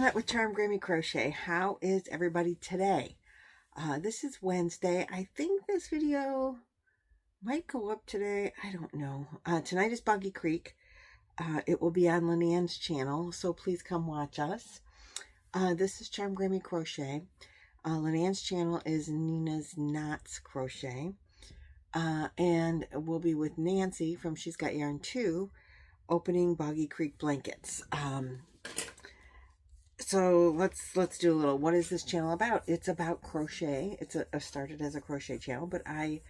Lynette with Charm Grammy Crochet. How is everybody today? This is Wednesday. I think this video might go up today. I don't know. Tonight is Boggy Creek. It will be on Lynanne's channel, so please come watch us. This is Charm Grammy Crochet. Lynanne's channel is Nina's Knots Crochet. And we'll be with Nancy from She's Got Yarn 2, opening Boggy Creek Blankets. So let's do a little, what is this channel about? It's about crochet. It's started as a crochet channel, but I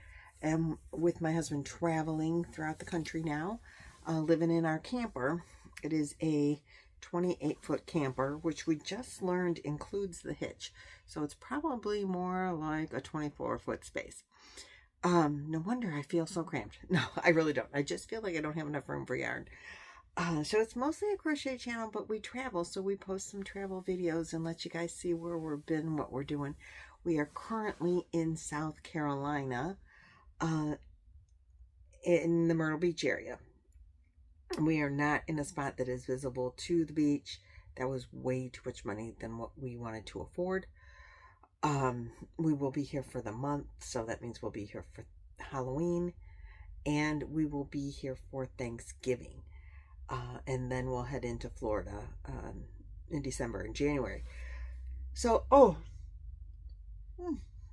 am with my husband traveling throughout the country now, living in our camper. It is a 28-foot camper, which we just learned includes the hitch. So it's probably more like a 24-foot space. No wonder I feel so cramped. No, I really don't. I just feel like I don't have enough room for yarn. So it's mostly a crochet channel, but we travel, so we post some travel videos and let you guys see where we've been, what we're doing. We are currently in South Carolina, in the Myrtle Beach area. We are not in a spot that is visible to the beach. That was way too much money than what we wanted to afford. We will be here for the month, so that means we'll be here for Halloween, and we will be here for Thanksgiving. And then we'll head into Florida in December and January. So,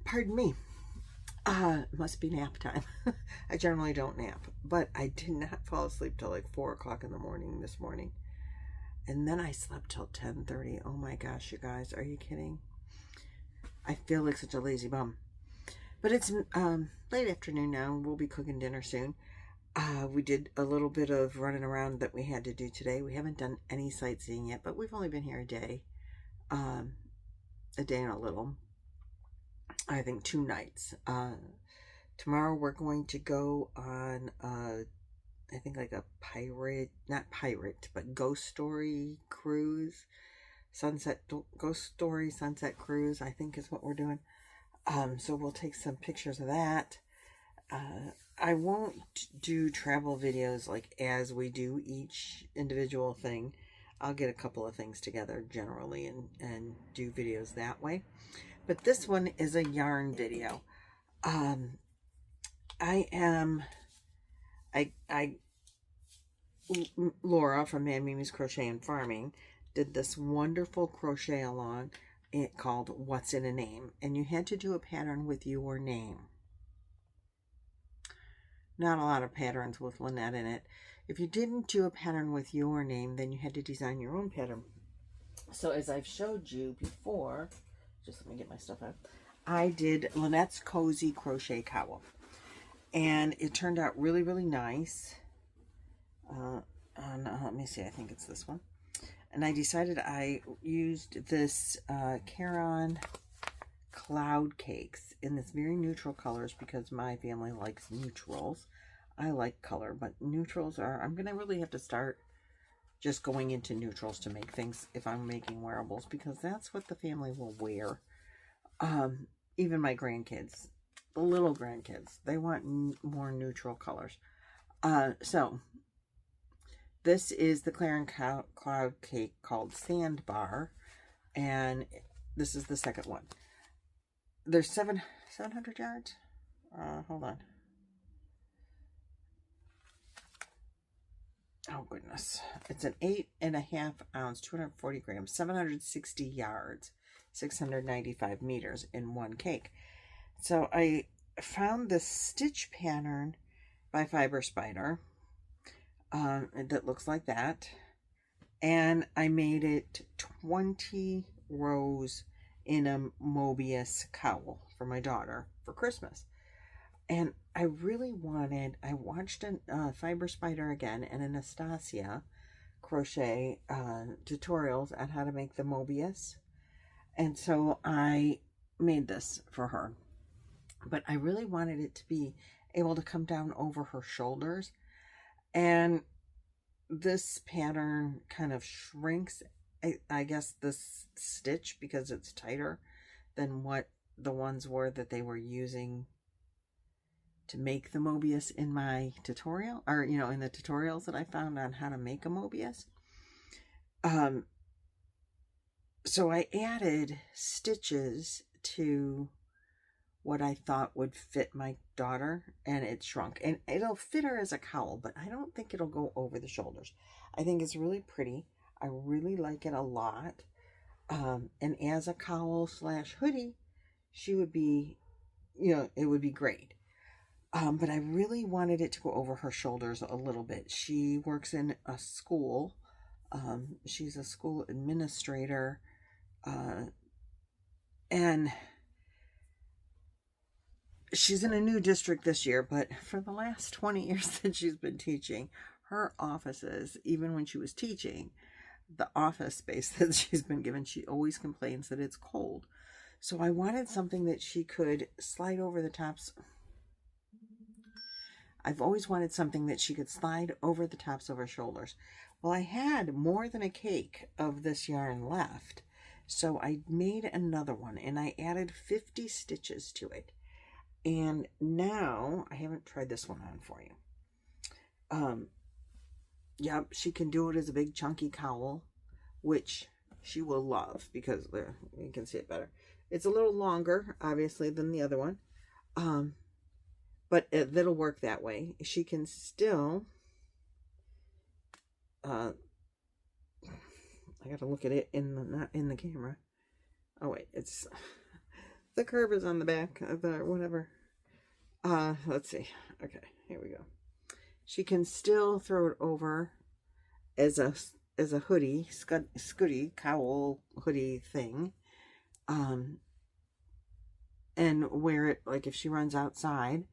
pardon me. It must be nap time. I generally don't nap, but I did not fall asleep till like 4 o'clock in the morning this morning. And then I slept till 10:30. Oh my gosh, you guys, are you kidding? I feel like such a lazy bum. But it's late afternoon now. We'll be cooking dinner soon. We did a little bit of running around that we had to do today. We haven't done any sightseeing yet, but we've only been here a day and a little. I think 2 nights. Tomorrow we're going to go on, I think like a not pirate, but ghost story cruise. Ghost story sunset cruise, I think is what we're doing. So we'll take some pictures of that. I won't do travel videos like as we do each individual thing. I'll get a couple of things together generally and do videos that way. But this one is a yarn video. Laura from Man Mimi's Crochet and Farming did this wonderful crochet along called What's in a Name, and you had to do a pattern with your name. Not a lot of patterns with Lynette in it. If you didn't do a pattern with your name, then you had to design your own pattern. So as I've showed you before, just let me get my stuff out. I did Lynette's Cozy Crochet Cowl. And it turned out really, really nice. Let me see, I think it's this one. And I decided I used this Caron Cloud Cakes in this very neutral colors because my family likes neutrals. I like color, but neutrals are, I'm going to really have to start just going into neutrals to make things if I'm making wearables, because that's what the family will wear. Even my grandkids, the little grandkids, they want more neutral colors. So this is the Caron Cloud Cake called Sandbar, and this is the second one. There's 700 yards. Hold on. Oh goodness. It's an 8.5 ounce, 240 grams, 760 yards, 695 meters in one cake. So I found this stitch pattern by Fiber Spider that looks like that. And I made it 20 rows in a Mobius cowl for my daughter for Christmas. And I really wanted, I watched a Fiber Spider again and Anastasia crochet tutorials on how to make the Mobius. And so I made this for her. But I really wanted it to be able to come down over her shoulders. And this pattern kind of shrinks, I guess, this stitch because it's tighter than what the ones were that they were using to make the Mobius in my tutorial, or, you know, in the tutorials that I found on how to make a Mobius. So I added stitches to what I thought would fit my daughter, and it shrunk. And it'll fit her as a cowl, but I don't think it'll go over the shoulders. I think it's really pretty. I really like it a lot. And as a cowl / hoodie, she would be, it would be great. But I really wanted it to go over her shoulders a little bit. She works in a school. She's a school administrator. And she's in a new district this year, but for the last 20 years that she's been teaching, her offices, even when she was teaching, the office space that she's been given, she always complains that it's cold. So I wanted something that she could slide over the tops. I've always wanted something that she could slide over the tops of her shoulders. Well, I had more than a cake of this yarn left, so I made another one, and I added 50 stitches to it. And now, I haven't tried this one on for you. Yep, she can do it as a big chunky cowl, which she will love because there, you can see it better. It's a little longer, obviously, than the other one. But that'll work that way. She can still, I gotta look at it not in the camera. Oh wait, it's, the curve is on the back of the, whatever. Let's see. Okay, here we go. She can still throw it over as a hoodie, scooty, cowl hoodie thing. And wear it like if she runs outside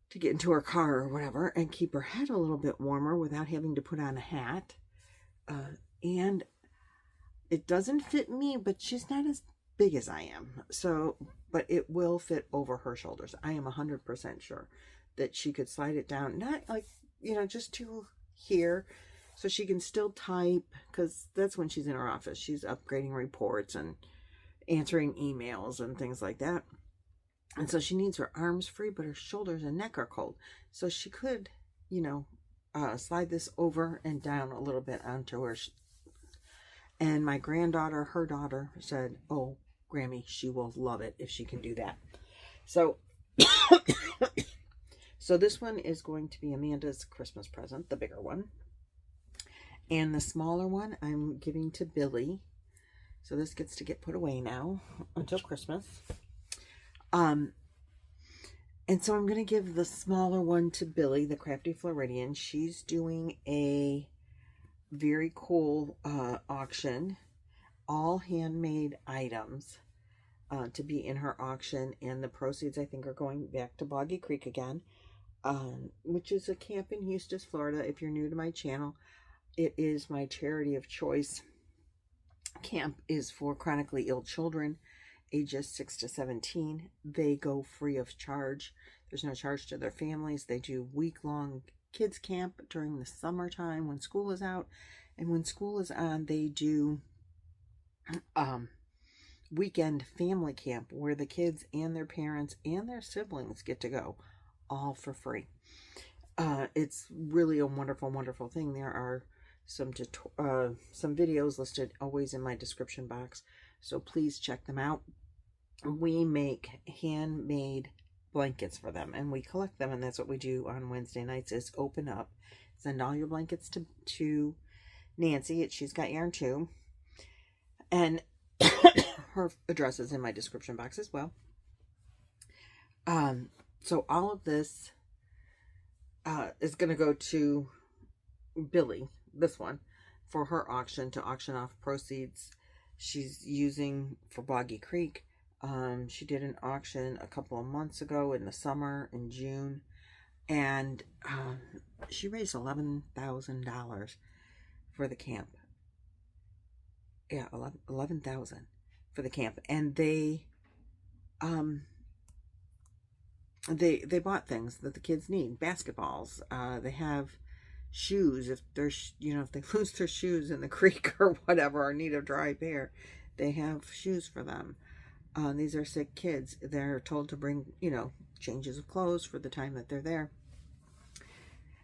to get into her car or whatever, and keep her head a little bit warmer without having to put on a hat. And it doesn't fit me, but she's not as big as I am. So, but it will fit over her shoulders. I am 100% sure that she could slide it down, not like, just to here, so she can still type, because that's when she's in her office. She's upgrading reports and answering emails and things like that. And so she needs her arms free, but her shoulders and neck are cold. So she could, slide this over and down a little bit onto her. And my granddaughter, her daughter, said, "Oh, Grammy, she will love it if she can do that." So, so this one is going to be Amanda's Christmas present, the bigger one. And the smaller one I'm giving to Billie. So this gets to get put away now until Christmas. And so I'm going to give the smaller one to Billie, the Crafty Floridian. She's doing a very cool auction, all handmade items to be in her auction, and the proceeds I think are going back to Boggy Creek again, which is a camp in Eustis, Florida. If you're new to my channel, it is my charity of choice. Camp is for chronically ill children ages 6 to 17. They go free of charge. There's no charge to their families. They do week-long kids camp during the summertime when school is out, and when school is on, they do weekend family camp where the kids and their parents and their siblings get to go, all for free. It's really a wonderful, wonderful thing. There are some videos listed always in my description box, so please check them out. We make handmade blankets for them, and we collect them, and that's what we do on Wednesday nights, is open up, send all your blankets to Nancy. She's got yarn too, and her address is in my description box as well. So all of this is going to go to Billie, this one, for her auction, to auction off proceeds she's using for Boggy Creek. She did an auction a couple of months ago in the summer, in June, and she raised $11,000 for the camp. Yeah, $11,000 for the camp, and they bought things that the kids need, basketballs. They have shoes if they're, if they lose their shoes in the creek or whatever, or need a dry pair, they have shoes for them. These are sick kids. They're told to bring, changes of clothes for the time that they're there.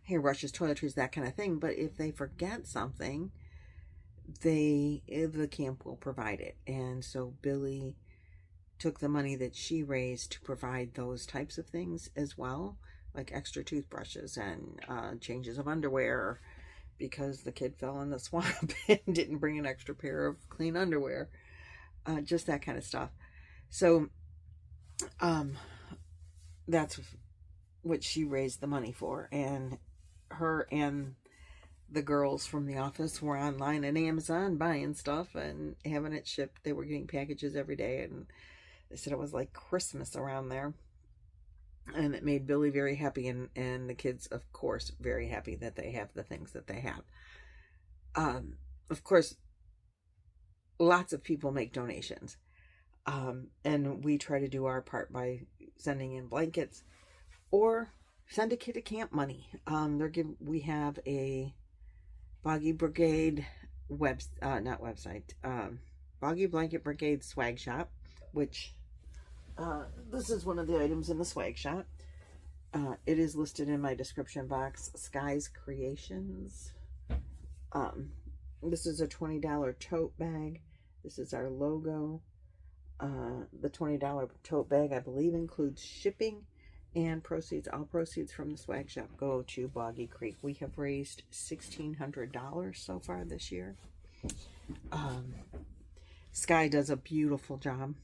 Hairbrushes, toiletries, that kind of thing. But if they forget something, the camp will provide it. And so Billie took the money that she raised to provide those types of things as well, like extra toothbrushes and changes of underwear, because the kid fell in the swamp and didn't bring an extra pair of clean underwear. Just that kind of stuff. So that's what she raised the money for. And her and the girls from the office were online at Amazon buying stuff and having it shipped. They were getting packages every day, and they said it was like Christmas around there. And it made Billie very happy, and the kids, of course, very happy that they have the things that they have. Of course, lots of people make donations. And we try to do our part by sending in blankets or send a kid to camp money. We have a Boggy Brigade Boggy Blanket Brigade swag shop, which this is one of the items in the swag shop. It is listed in my description box. Sky's Creations. This is a $20 tote bag. This is our logo. The $20 tote bag, I believe, includes shipping, and all proceeds from the swag shop go to Boggy Creek. We have raised $1,600 so far this year. Sky does a beautiful job.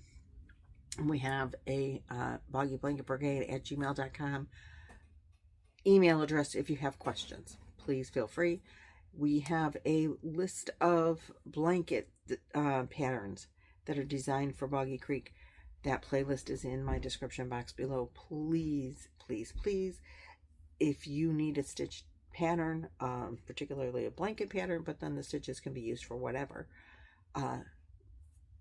We have a Boggy Blanket Brigade at gmail.com email address if you have questions. Please feel free. We have a list of blanket patterns that are designed for Boggy Creek. That playlist is in my description box below. Please, please, please, if you need a stitch pattern, particularly a blanket pattern, but then the stitches can be used for whatever,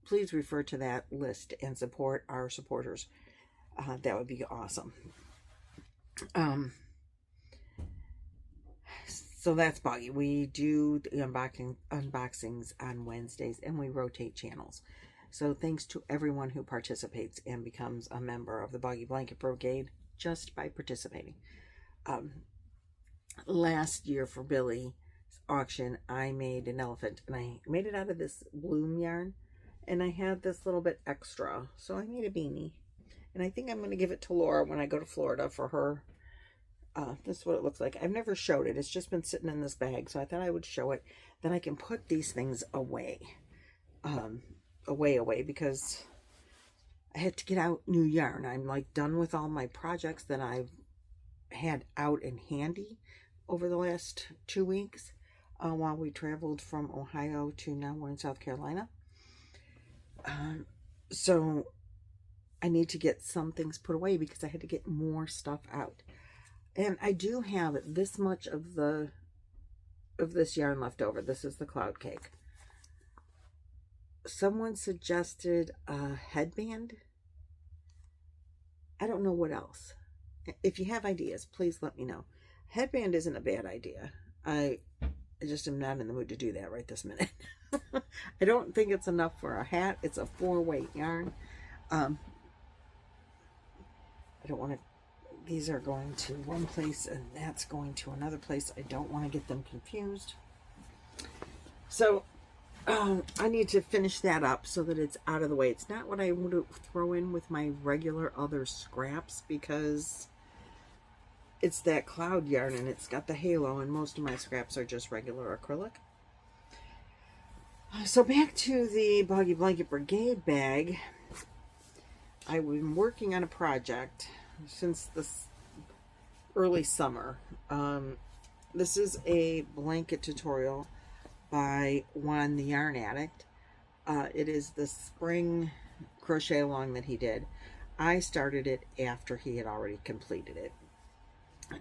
please refer to that list and support our supporters. That would be awesome. So that's Boggy. We do the unboxings on Wednesdays, and we rotate channels. So thanks to everyone who participates and becomes a member of the Boggy Blanket Brigade just by participating. Last year for Billie's auction, I made an elephant, and I made it out of this bloom yarn, and I had this little bit extra, so I made a beanie. And I think I'm going to give it to Laura when I go to Florida for her. This is what it looks like. I've never showed it. It's just been sitting in this bag, so I thought I would show it. Then I can put these things away. Away, because I had to get out new yarn. I'm like done with all my projects that I've had out and handy over the last 2 weeks while we traveled from Ohio to now we're in South Carolina. So I need to get some things put away because I had to get more stuff out. And I do have this much of this yarn left over. This is the cloud cake. Someone suggested a headband. I don't know what else. If you have ideas, please let me know. Headband isn't a bad idea. I just am not in the mood to do that right this minute. I don't think it's enough for a hat. It's a 4-weight yarn. I don't want to. These are going to one place and that's going to another place. I don't want to get them confused. So I need to finish that up so that it's out of the way. It's not what I would throw in with my regular other scraps because it's that cloud yarn and it's got the halo, and most of my scraps are just regular acrylic. So back to the Boggy Blanket Brigade bag. I've been working on a project since this early summer. This is a blanket tutorial by Juan the Yarn Addict. It is the spring crochet along that he did. I started it after he had already completed it.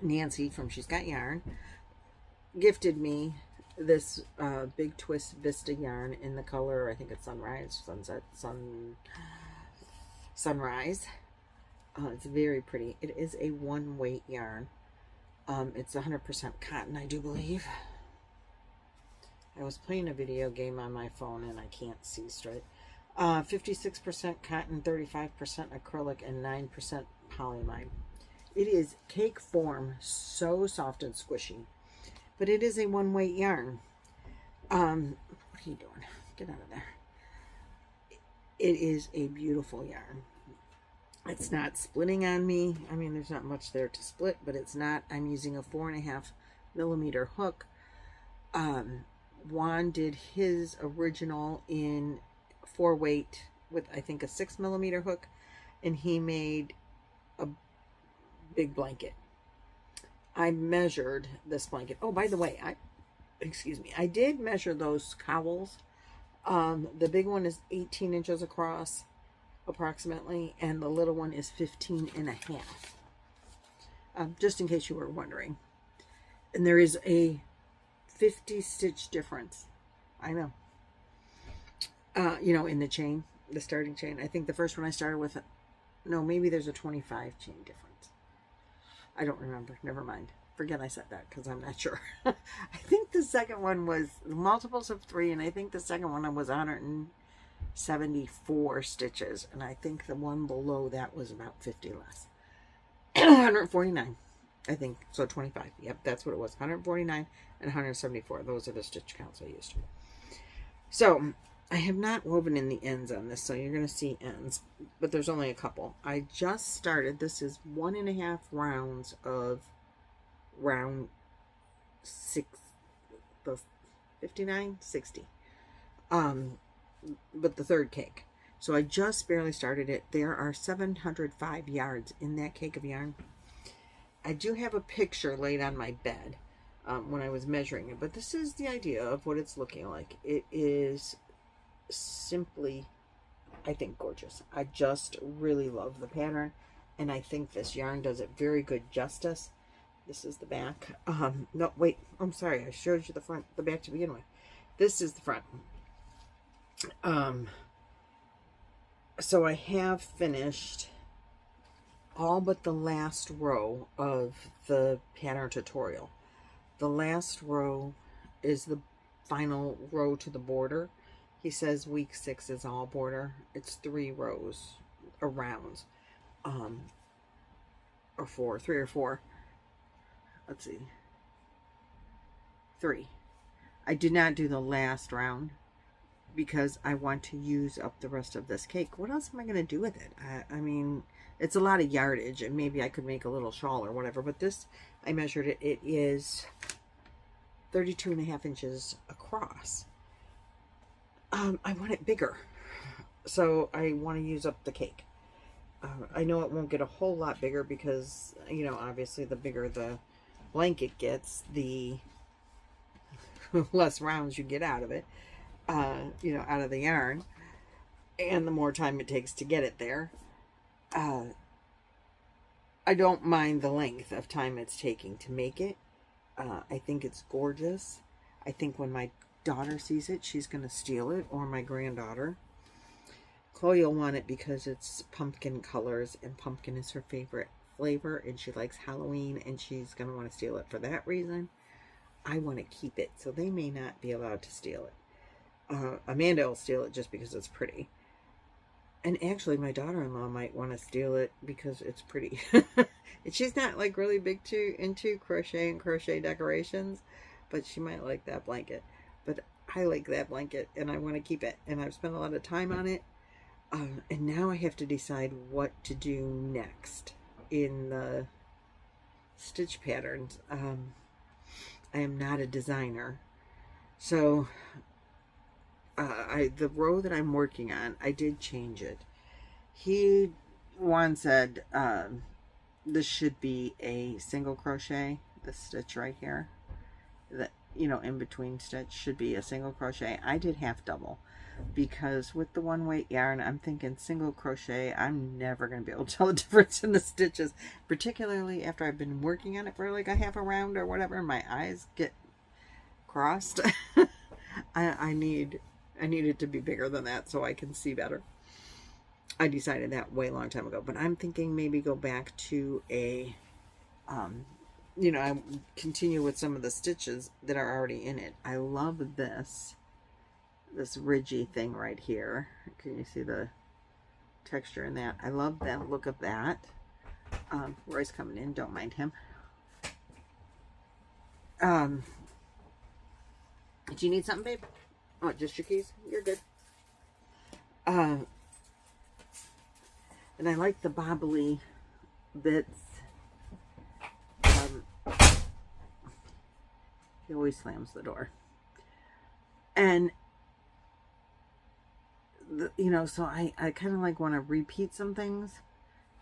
Nancy from She's Got Yarn gifted me this big twist Vista yarn in the color, I think it's Sunrise, Sunset, Sunrise. It's very pretty. It is a 1-weight yarn. It's 100% cotton, I do believe. I was playing a video game on my phone and I can't see straight. 56% cotton, 35% acrylic, and 9% polyamide. It is cake form, so soft and squishy. But it is a 1-weight yarn. What are you doing? Get out of there. It is a beautiful yarn. It's not splitting on me. I mean, there's not much there to split, but it's not. I'm using a 4.5mm hook. Juan did his original in 4-weight with, I think, a 6mm hook, and he made a big blanket. I measured this blanket. Oh, by the way, I did measure those cowls. The big one is 18 inches across, approximately, and the little one is 15.5. Just in case you were wondering. And there is a 50 stitch difference. I know. You know, in the chain, the starting chain. I think the first one I started with, no, maybe there's a 25 chain difference. I don't remember. Never mind. Forget I said that because I'm not sure. I think the second one was multiples of 3, and I think the second one was 174 stitches, and I think the one below that was about 50 less. 149, I think. So 25. Yep, that's what it was. 149 and 174. Those are the stitch counts I used. So I have not woven in the ends on this, so you're going to see ends, but there's only a couple. I just started. This is 1.5 rounds of round 6, 59, 60. But the third cake. So I just barely started it. There are 705 yards in that cake of yarn. I do have a picture laid on my bed when I was measuring it, but this is the idea of what it's looking like. It is simply, I think, gorgeous. I just really love the pattern, and I think this yarn does it very good justice. This is the back. No, wait, I'm sorry, I showed you the front, the back to begin with. This is the front. So I have finished all but the last row of the pattern tutorial. The last row is the final row to the border. He says week 6 is all border. It's 3 rows around, or 4, 3 or 4. Let's see, 3. I did not do the last round because I want to use up the rest of this cake. What else am I going to do with it? I mean, it's a lot of yardage, and maybe I could make a little shawl or whatever, but this, I measured it. It is 32.5 inches across. I want it bigger, so I want to use up the cake. I know it won't get a whole lot bigger because, you know, obviously the bigger the blanket gets, the less rounds you get out of it, you know, out of the yarn, and the more time it takes to get it there. I don't mind the length of time it's taking to make it. I think it's gorgeous. I think when my daughter sees it, she's going to steal it, or my granddaughter. Chloe will want it because it's pumpkin colors, and pumpkin is her favorite flavor, and she likes Halloween, and she's going to want to steal it for that reason. I want to keep it, so they may not be allowed to steal it. Amanda will steal it just because it's pretty. And actually, my daughter-in-law might want to steal it because it's pretty. And she's not like really big into crochet and crochet decorations, but she might like that blanket. But I like that blanket, and I want to keep it. And I've spent a lot of time on it. And now I have to decide what to do next in the stitch patterns. I am not a designer. So the row that I'm working on, I did change it. Juan said this should be a single crochet. The stitch right here, that, you know, in between stitch should be a single crochet. I did half double because with the 1-weight yarn, I'm thinking single crochet, I'm never going to be able to tell the difference in the stitches, particularly after I've been working on it for like a half a round or whatever. My eyes get crossed. I need it to be bigger than that so I can see better. I decided that way long time ago, but I'm thinking maybe go back to a, you know, I continue with some of the stitches that are already in it. I love this ridgy thing right here. Can you see the texture in that? I love that look of that. Roy's coming in, don't mind him. Do you need something, babe? Oh, just your keys? You're good. And I like the bobbly bits. He always slams the door. And, you know, so I kind of like want to repeat some things.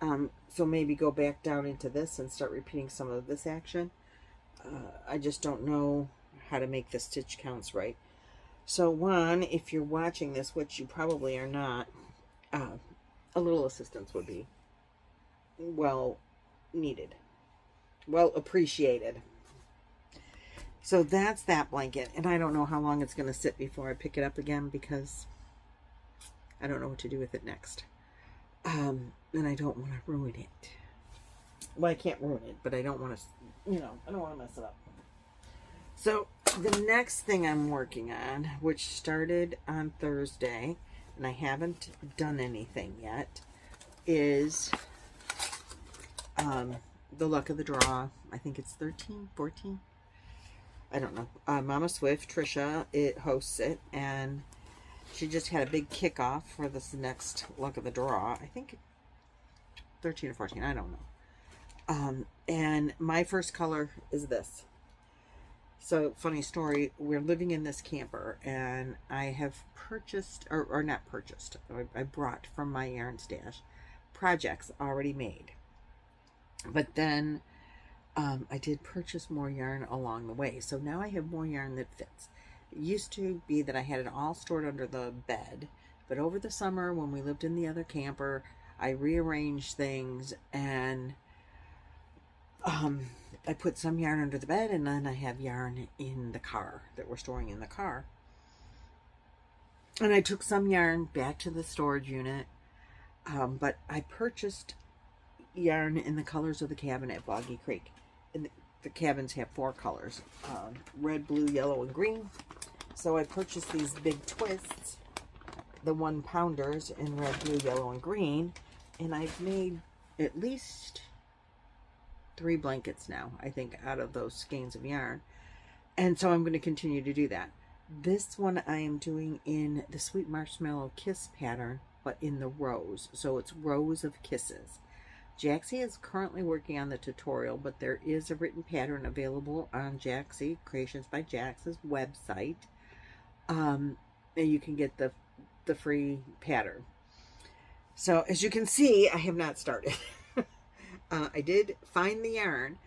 So maybe go back down into this and start repeating some of this action. I just don't know how to make the stitch counts right. So one, if you're watching this, which you probably are not, a little assistance would be well needed, well appreciated. So that's that blanket, and I don't know how long it's going to sit before I pick it up again because I don't know what to do with it next. And I don't want to ruin it. Well, I can't ruin it, but I don't want to, you know, I don't want to mess it up. So the next thing I'm working on, which started on Thursday, and I haven't done anything yet, is the Luck of the Draw. I think it's 13, 14. I don't know. Mama Swift, Trisha, it hosts it, and she just had a big kickoff for this next Luck of the Draw. I think 13 or 14. I don't know. And my first color is this. So, funny story, we're living in this camper, and I have purchased, or not purchased, I brought from my yarn stash projects already made. But then I did purchase more yarn along the way. So now I have more yarn that fits. It used to be that I had it all stored under the bed. But over the summer, when we lived in the other camper, I rearranged things, and I put some yarn under the bed, and then I have yarn in the car that we're storing in the car. And I took some yarn back to the storage unit. But I purchased yarn in the colors of the cabin at Boggy Creek. And the cabins have 4 colors. Red, blue, yellow, and green. So I purchased these big twists, the 1-pounders in red, blue, yellow, and green. And I've made at least 3 blankets now, I think, out of those skeins of yarn. And so I'm going to continue to do that. This one I am doing in the Sweet Marshmallow Kiss pattern, but in the rows. So it's rows of kisses. Jaxie is currently working on the tutorial, but there is a written pattern available on Jaxie, Creations by Jax's website. And you can get the free pattern. So as you can see, I have not started. I did find the yarn,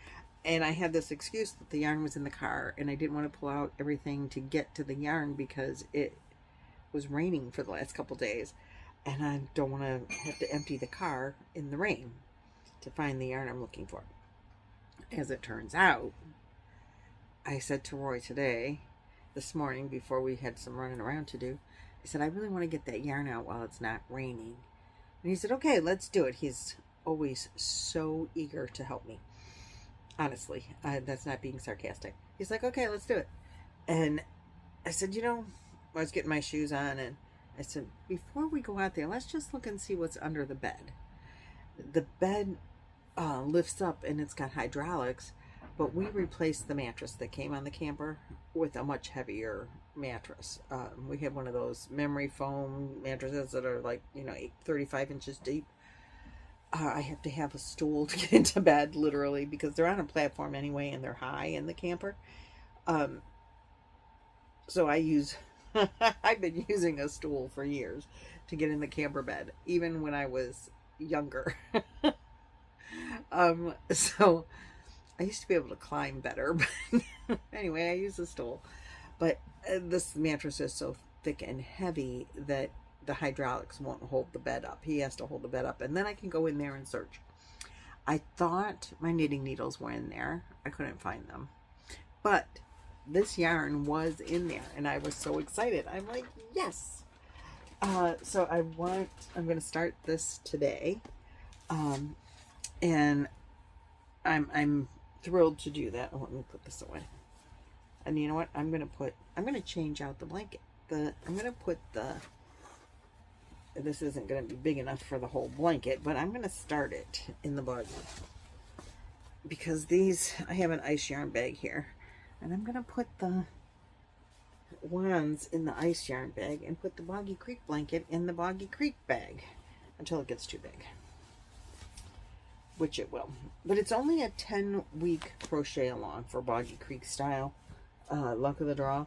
and I had this excuse that the yarn was in the car, and I didn't want to pull out everything to get to the yarn because it was raining for the last couple days, and I don't want to have to empty the car in the rain to find the yarn I'm looking for. As it turns out, I said to Roy this morning, before we had some running around to do, I said, I really want to get that yarn out while it's not raining. And he said, okay, let's do it. He's always so eager to help me. Honestly, that's not being sarcastic. He's like, okay, let's do it. And I said, you know, I was getting my shoes on, and I said, before we go out there, let's just look and see what's under the bed. The bed lifts up, and it's got hydraulics, but we replaced the mattress that came on the camper with a much heavier mattress. We have one of those memory foam mattresses that are like, 35 inches deep. I have to have a stool to get into bed, literally, because they're on a platform anyway, and they're high in the camper. So I've been using a stool for years to get in the camper bed, even when I was younger. So I used to be able to climb better, but anyway, I use a stool. But this mattress is so thick and heavy that the hydraulics won't hold the bed up. He has to hold the bed up, and then I can go in there and search. I thought my knitting needles were in there. I couldn't find them. But this yarn was in there, and I was so excited. I'm like, yes! So I'm going to start this today. And I'm thrilled to do that. Oh, let me put this away. And you know what? I'm going to change out the blanket. I'm going to put this isn't going to be big enough for the whole blanket, but I'm going to start it in the buggy. Because I have an ice yarn bag here. And I'm going to put wands in the ice yarn bag and put the Boggy Creek blanket in the Boggy Creek bag until it gets too big, which it will. But it's only a 10-week crochet along for Boggy Creek style, luck of the draw.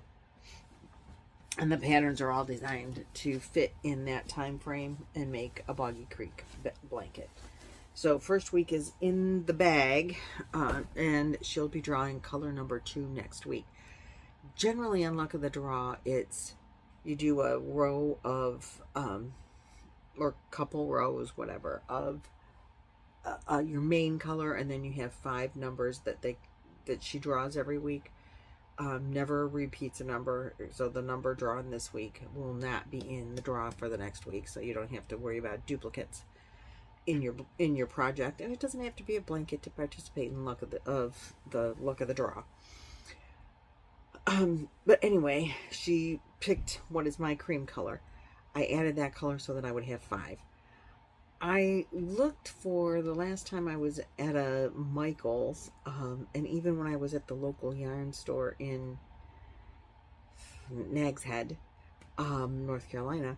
And the patterns are all designed to fit in that time frame and make a Boggy Creek blanket. So first week is in the bag, and she'll be drawing color number 2 next week. Generally on luck of the draw, it's you do a row of or couple rows, whatever, of your main color, and then you have 5 numbers that she draws every week. Never repeats a number, so the number drawn this week will not be in the draw for the next week, so you don't have to worry about duplicates in your project. And it doesn't have to be a blanket to participate in luck of the luck of the draw. But anyway, she picked what is my cream color. I added that color so that I would have 5. I looked for the last time I was at a Michael's, and even when I was at the local yarn store in Nag's Head, North Carolina,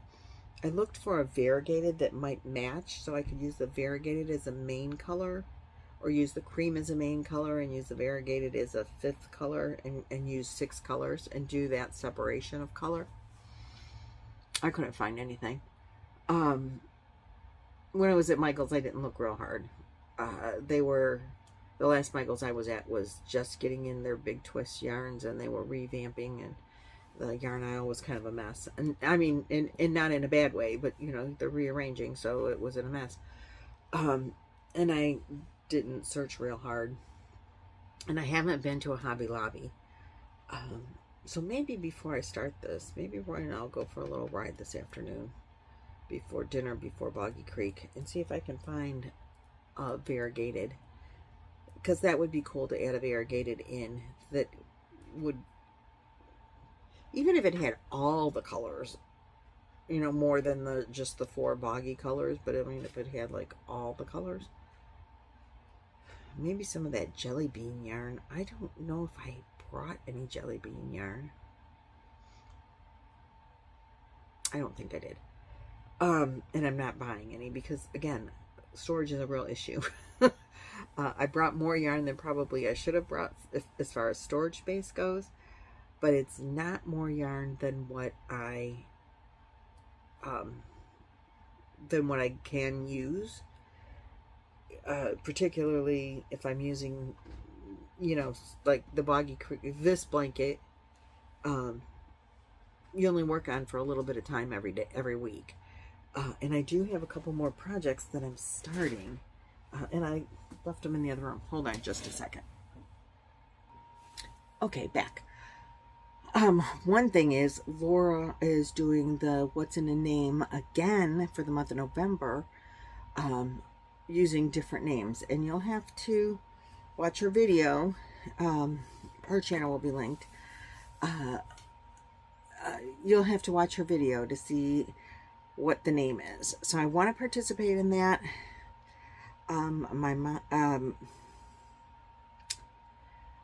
I looked for a variegated that might match, so I could use the variegated as a main color, or use the cream as a main color and use the variegated as a 5th color, and use 6 colors and do that separation of color. I couldn't find anything. When I was at Michael's, I didn't look real hard. The last Michael's I was at was just getting in their big twist yarns, and they were revamping, and the yarn aisle was kind of a mess. And I mean, and not in a bad way, but you know, they're rearranging, so it was in a mess. And I didn't search real hard. And I haven't been to a Hobby Lobby. So maybe before I start this, maybe Roy and I'll go for a little ride this afternoon before dinner, before Boggy Creek, and see if I can find a variegated, because that would be cool to add a variegated in that would, even if it had all the colors, you know, more than just the 4 Boggy colors, but I mean, if it had like all the colors, maybe some of that jelly bean yarn. I don't know if I brought any jelly bean yarn. I don't think I did. And I'm not buying any because, again, storage is a real issue. I brought more yarn than probably I should have brought as far as storage space goes, but it's not more yarn than what I can use, particularly if I'm using, you know, like the Boggy Creek, this blanket, you only work on for a little bit of time every week. And I do have a couple more projects that I'm starting, and I left them in the other room. Hold on just a second. Okay, back. One thing is Laura is doing the What's in a Name again for the month of November, using different names, and you'll have to watch her video. Her channel will be linked. You'll have to watch her video to see what the name is. So I want to participate in that. I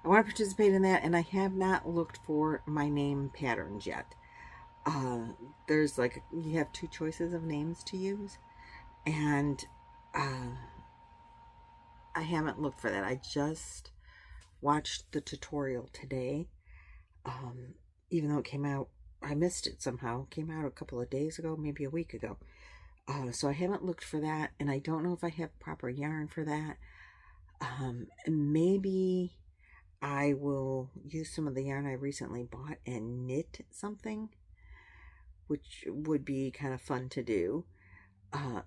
want to participate in that, and I have not looked for my name patterns yet. There's like, you have 2 choices of names to use, and I haven't looked for that. I just watched the tutorial today, even though it came out, I missed it somehow. It came out a couple of days ago, maybe a week ago. So I haven't looked for that, and I don't know if I have proper yarn for that. Maybe I will use some of the yarn I recently bought and knit something, which would be kind of fun to do,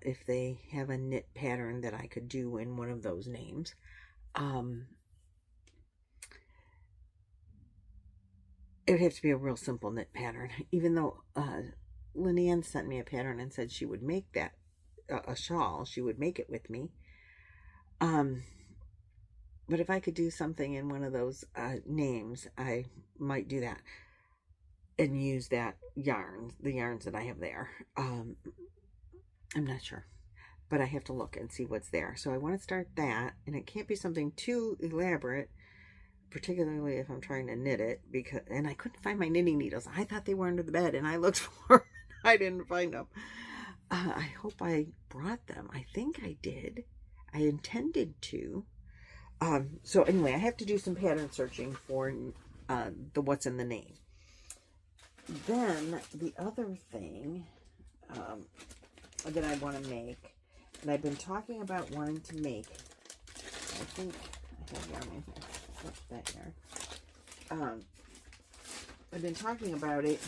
if they have a knit pattern that I could do in one of those names. It would have to be a real simple knit pattern, even though Lynanne sent me a pattern and said she would make that a shawl. She would make it with me. But if I could do something in one of those names, I might do that and use that yarn, the yarns that I have there. I'm not sure, but I have to look and see what's there. So I want to start that, and it can't be something too elaborate, particularly if I'm trying to knit it, and I couldn't find my knitting needles. I thought they were under the bed, and I looked for them. I didn't find them. I hope I brought them. I think I did. I intended to. So anyway, I have to do some pattern searching for the what's in the name. Then the other thing that I want to make, and I've been talking about wanting to make, I think I have yarn in here. What's that yarn? I've been talking about it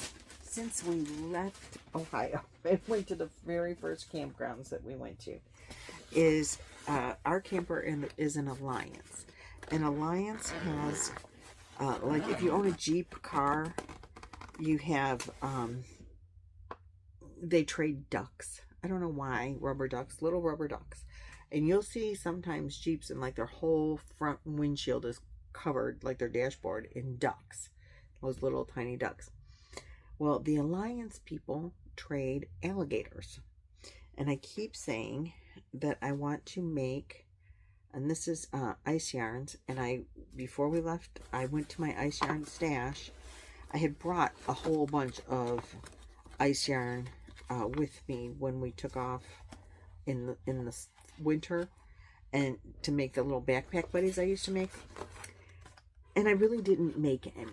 since we left Ohio and went to the very first campgrounds that we went to. Is our camper is an Alliance. An Alliance has, like if you own a Jeep car, you have, they trade ducks. I don't know why, rubber ducks, little rubber ducks. And you'll see sometimes Jeeps and like their whole front windshield is covered, like their dashboard, in ducks. Those little tiny ducks. Well, the Alliance people trade alligators. And I keep saying that I want to make, and this is ice yarns, and before we left, I went to my ice yarn stash. I had brought a whole bunch of ice yarn with me when we took off in the winter, and to make the little backpack buddies I used to make, and I really didn't make any.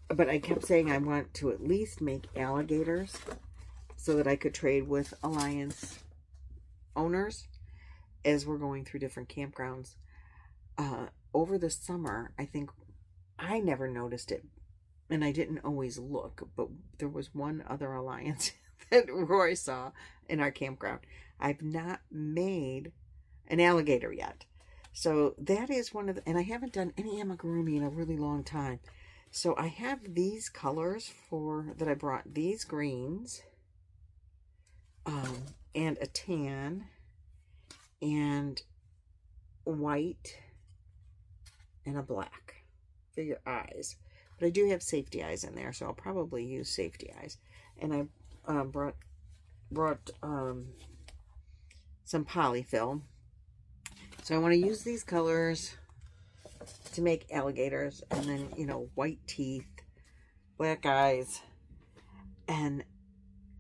But I kept saying I want to at least make alligators so that I could trade with Alliance owners as we're going through different campgrounds. Over the summer, I think I never noticed it, and I didn't always look, but there was one other Alliance that Roy saw in our campground. I've not made an alligator yet. So that is one of the, and I haven't done any amigurumi in a really long time. So I have these colors that I brought, these greens, and a tan, and white, and a black for your eyes. But I do have safety eyes in there, so I'll probably use safety eyes. And I brought some polyfill. So I want to use these colors to make alligators, and then, you know, white teeth, black eyes, and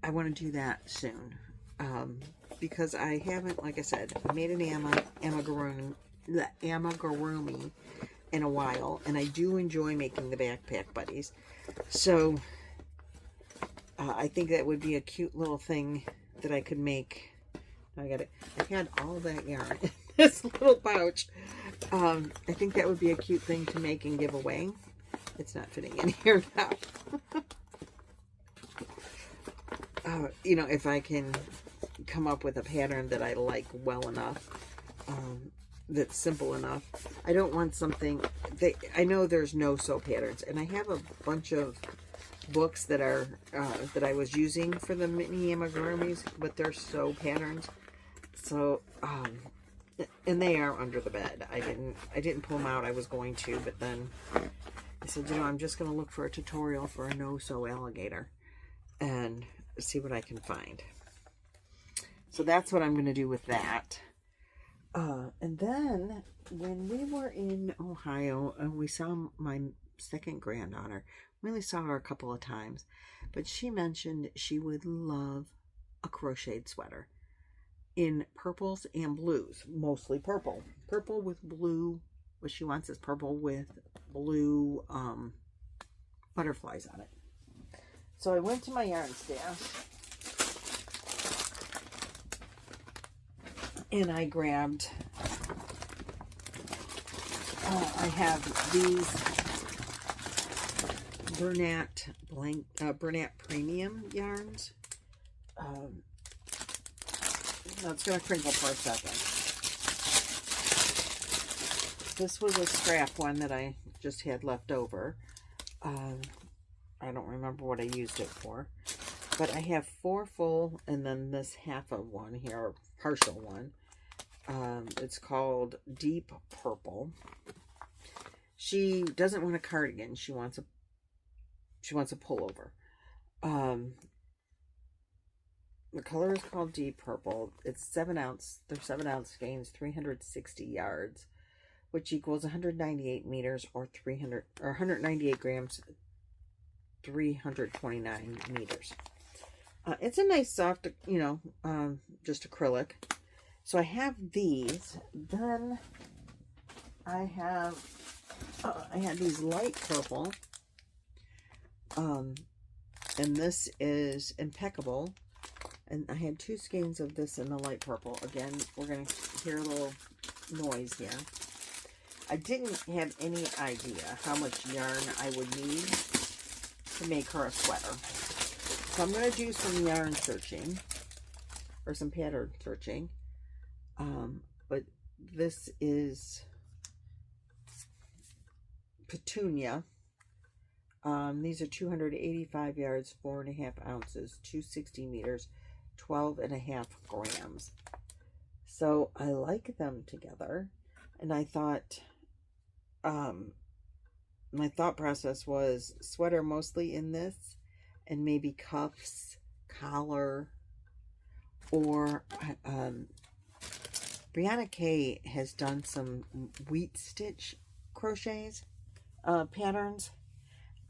I want to do that soon, because I haven't, like I said, I made an amigurumi in a while, and I do enjoy making the backpack buddies, so I think that would be a cute little thing that I could make. I had all that yarn in this little pouch. I think that would be a cute thing to make and give away. It's not fitting in here now. You know, if I can come up with a pattern that I like well enough, that's simple enough. I don't want something I know there's no sew patterns, and I have a bunch of books that are that I was using for the mini amigurumis, but they're sew patterns. So and they are under the bed. I didn't pull them out. I was going to, but then I said, you know, I'm just going to look for a tutorial for a no-sew alligator and see what I can find. So that's what I'm going to do with that. And then when we were in Ohio, we saw my second granddaughter. We only saw her a couple of times, but she mentioned she would love a crocheted sweater in purples and blues, mostly purple. Purple with blue. What she wants is purple with blue butterflies on it. So I went to my yarn stash and I grabbed, I have these Bernat Premium yarns. No, it's going to crinkle for a second. This was a scrap one that I just had left over. I don't remember what I used it for. But I have 4 full and then this half of one here, or partial one. It's called Deep Purple. She doesn't want a cardigan. She wants a pullover. The color is called Deep Purple. It's 7 ounce. They're 7 ounce skeins, 360 yards, which equals 198 meters or 198 grams, 329 meters. It's a nice soft, just acrylic. So I have these. Then I had these light purple. And this is Impeccable. And I had 2 skeins of this in the light purple. Again, we're going to hear a little noise here. I didn't have any idea how much yarn I would need to make her a sweater. So I'm going to do some yarn searching, or some pattern searching. But this is Petunia. These are 285 yards, 4.5 ounces, 260 meters, 12.5 grams. So I like them together. And I thought, my thought process was sweater mostly in this, and maybe cuffs, collar, or Brianna K has done some wheat stitch crochets, patterns.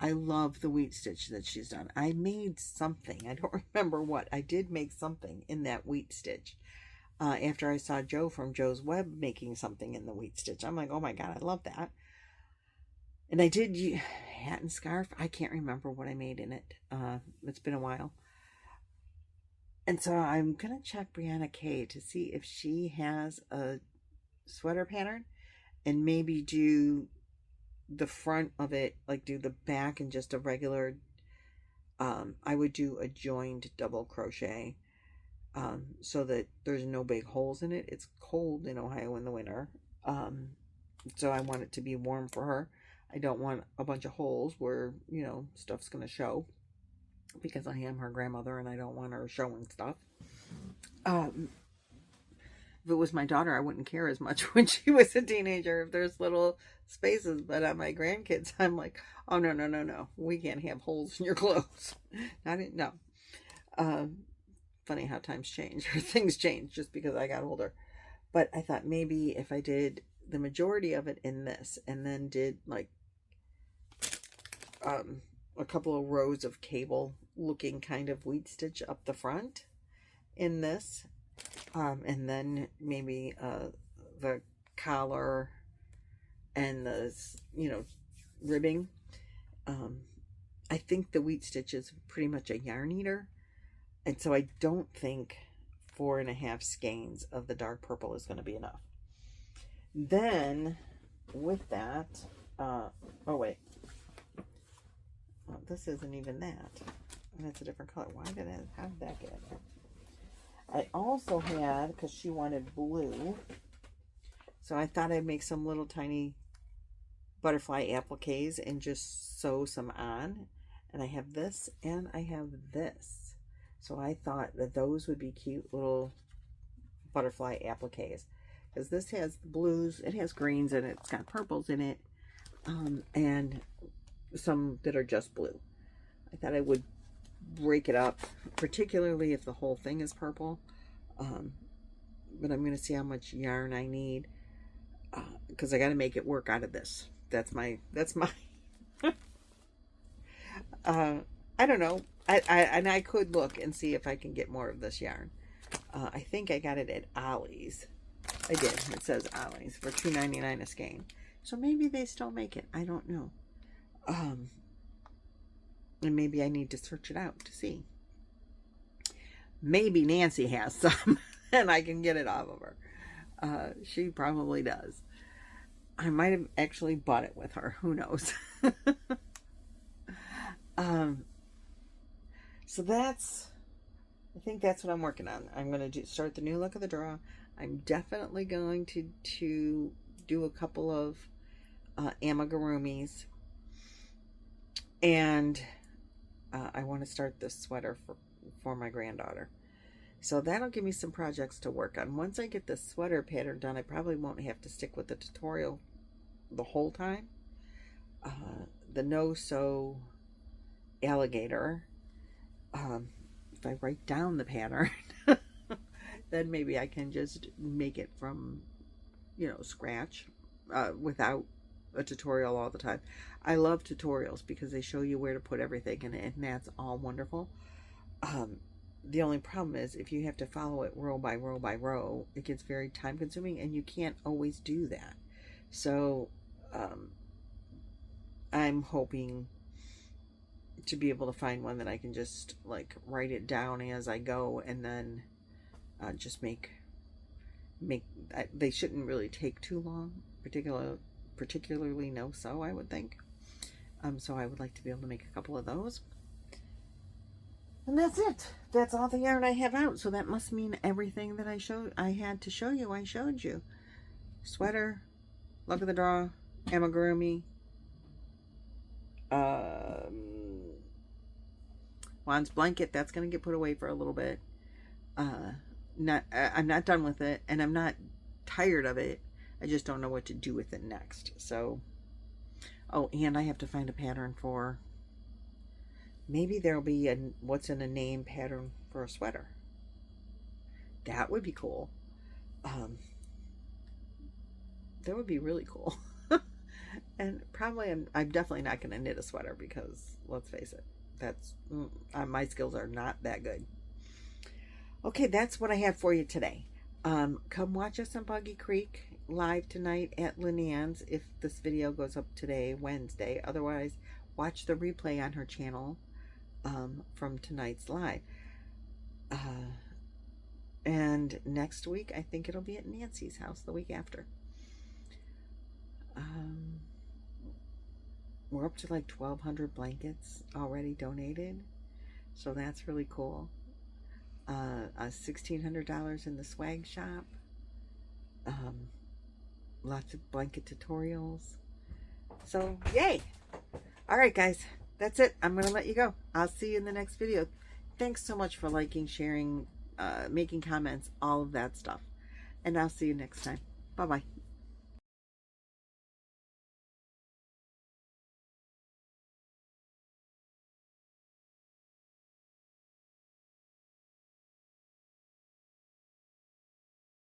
I love the wheat stitch that she's done. I made something. I don't remember what. I did make something in that wheat stitch. After I saw Joe from Joe's Web making something in the wheat stitch. I'm like, oh my God, I love that. And I did hat and scarf. I can't remember what I made in it. It's been a while. And so I'm going to check Brianna K to see if she has a sweater pattern, and maybe do the front of it, like do the back and just a regular, I would do a joined double crochet, so that there's no big holes in it. It's cold in Ohio in the winter, so I want it to be warm for her. I don't want a bunch of holes where, stuff's going to show, because I am her grandmother and I don't want her showing stuff. If it was my daughter, I wouldn't care as much when she was a teenager if there's little spaces. But on my grandkids, I'm like, oh, no. We can't have holes in your clothes. No. Funny how times change, or things change just because I got older. But I thought maybe if I did the majority of it in this, and then did like a couple of rows of cable looking kind of wheat stitch up the front in this, and then maybe the collar and the ribbing. I think the wheat stitch is pretty much a yarn eater, and so I don't think 4.5 skeins of the dark purple is going to be enough. Then with that, oh wait, this isn't even that, and it's a different color. How did that get in there? I also had, because she wanted blue, so I thought I'd make some little tiny butterfly appliques and just sew some on. And I have this and I have this, so I thought that those would be cute little butterfly appliques, because this has blues, it has greens in it, it's got purples in it, and some that are just blue. I thought I would break it up, particularly if the whole thing is purple, but I'm going to see how much yarn I need, because I got to make it work out of this. That's my I don't know, I could look and see if I can get more of this yarn. I think I got it at Ollie's. I did. It says Ollie's for $2.99 a skein, so maybe they still make it. I don't know. And maybe I need to search it out to see. Maybe Nancy has some and I can get it off of her. She probably does. I might have actually bought it with her. Who knows? So I think that's what I'm working on. I'm going to start the new look of the draw. I'm definitely going to do a couple of amigurumis. And I want to start this sweater for my granddaughter. So that'll give me some projects to work on. Once I get the sweater pattern done, I probably won't have to stick with the tutorial the whole time. The no-sew alligator, if I write down the pattern, then maybe I can just make it from, you know, scratch, without a tutorial all the time. I love tutorials because they show you where to put everything in it, and that's all wonderful. The only problem is if you have to follow it row by row by row, it gets very time consuming, and you can't always do that. So I'm hoping to be able to find one that I can just like write it down as I go, and then just make they shouldn't really take too long, particularly no sew, I would think. So I would like to be able to make a couple of those. And that's it. That's all the yarn I have out. So that must mean everything that I had to show you, I showed you. Sweater, luck of the draw, amigurumi, Juan's blanket. That's going to get put away for a little bit. I'm not done with it, and I'm not tired of it. I just don't know what to do with it next. So, oh, and I have to find a pattern for, maybe there'll be a what's in a name pattern for a sweater. That would be cool. That would be really cool. And probably I'm definitely not going to knit a sweater because, let's face it, that's my skills are not that good. Okay, that's what I have for you today. Come watch us on Boggy Creek live tonight at Lynanne's if this video goes up today, Wednesday. Otherwise, watch the replay on her channel from tonight's live. And next week, I think it'll be at Nancy's house the week after. We're up to like 1,200 blankets already donated, so that's really cool. $1,600 in the swag shop. Lots of blanket tutorials. So, yay! Alright, guys. That's it. I'm going to let you go. I'll see you in the next video. Thanks so much for liking, sharing, making comments, all of that stuff. And I'll see you next time. Bye-bye.